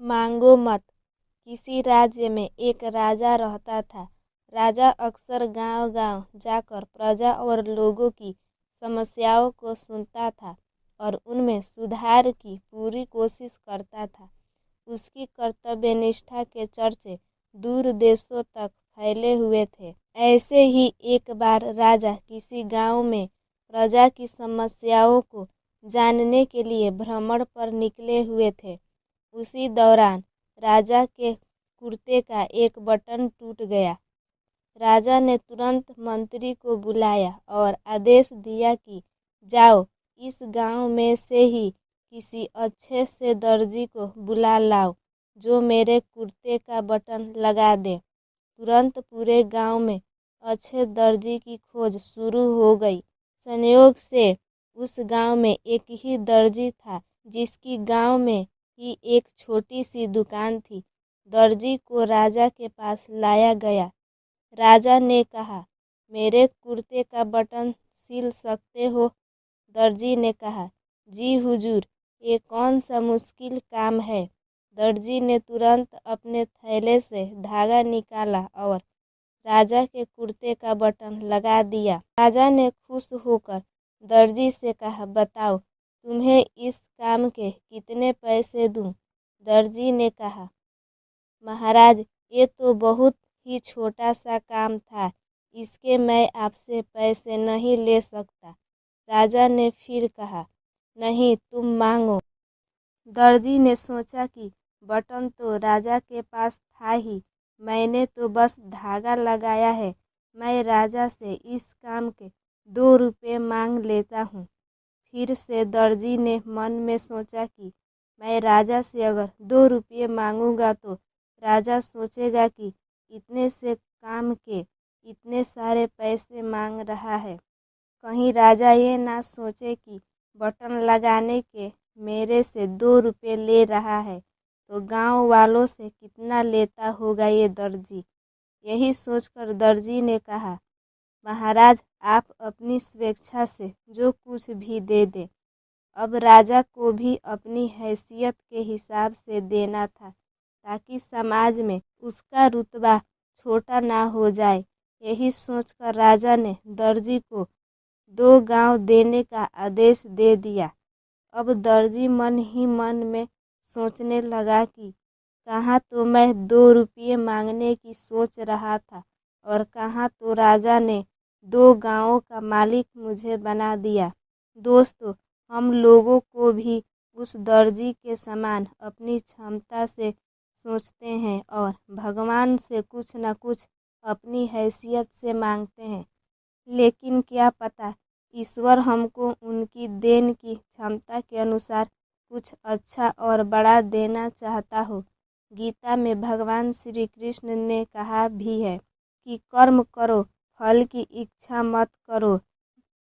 मांगो मत। किसी राज्य में एक राजा रहता था। राजा अक्सर गांव-गांव जाकर प्रजा और लोगों की समस्याओं को सुनता था और उनमें सुधार की पूरी कोशिश करता था। उसकी कर्तव्यनिष्ठा के चर्चे दूर देशों तक फैले हुए थे। ऐसे ही एक बार राजा किसी गांव में प्रजा की समस्याओं को जानने के लिए भ्रमण पर निकले हुए थे। उसी दौरान राजा के कुर्ते का एक बटन टूट गया। राजा ने तुरंत मंत्री को बुलाया और आदेश दिया कि जाओ, इस गांव में से ही किसी अच्छे से दर्जी को बुला लाओ जो मेरे कुर्ते का बटन लगा दे। तुरंत पूरे गांव में अच्छे दर्जी की खोज शुरू हो गई। संयोग से उस गांव में एक ही दर्जी था जिसकी गांव में ही एक छोटी सी दुकान थी। दर्जी को राजा के पास लाया गया। राजा ने कहा, मेरे कुर्ते का बटन सिल सकते हो? दर्जी ने कहा, जी हुजूर, ये कौन सा मुश्किल काम है। दर्जी ने तुरंत अपने थैले से धागा निकाला और राजा के कुर्ते का बटन लगा दिया। राजा ने खुश होकर दर्जी से कहा, बताओ तुम्हें इस काम के कितने पैसे दूं? दर्जी ने कहा, महाराज, ये तो बहुत ही छोटा सा काम था, इसके मैं आपसे पैसे नहीं ले सकता। राजा ने फिर कहा, नहीं, तुम मांगो। दर्जी ने सोचा कि बटन तो राजा के पास था ही, मैंने तो बस धागा लगाया है। मैं राजा से इस काम के 2 रुपये मांग लेता हूँ। फिर से दर्जी ने मन में सोचा कि मैं राजा से अगर 2 रुपये मांगूंगा तो राजा सोचेगा कि इतने से काम के इतने सारे पैसे मांग रहा है। कहीं राजा ये ना सोचे कि बटन लगाने के मेरे से 2 रुपये ले रहा है तो गांव वालों से कितना लेता होगा ये दर्जी। यही सोचकर दर्जी ने कहा, महाराज, आप अपनी स्वेच्छा से जो कुछ भी दे दे। अब राजा को भी अपनी हैसियत के हिसाब से देना था ताकि समाज में उसका रुतबा छोटा ना हो जाए। यही सोचकर राजा ने दर्जी को 2 गांव देने का आदेश दे दिया। अब दर्जी मन ही मन में सोचने लगा कि कहाँ तो मैं 2 रुपये मांगने की सोच रहा था और कहाँ तो राजा ने 2 गांवों का मालिक मुझे बना दिया। दोस्तों, हम लोगों को भी उस दर्जी के समान अपनी क्षमता से सोचते हैं और भगवान से कुछ न कुछ अपनी हैसियत से मांगते हैं। लेकिन क्या पता ईश्वर हमको उनकी देन की क्षमता के अनुसार कुछ अच्छा और बड़ा देना चाहता हो। गीता में भगवान श्री कृष्ण ने कहा भी है कि कर्म करो, फल की इच्छा मत करो।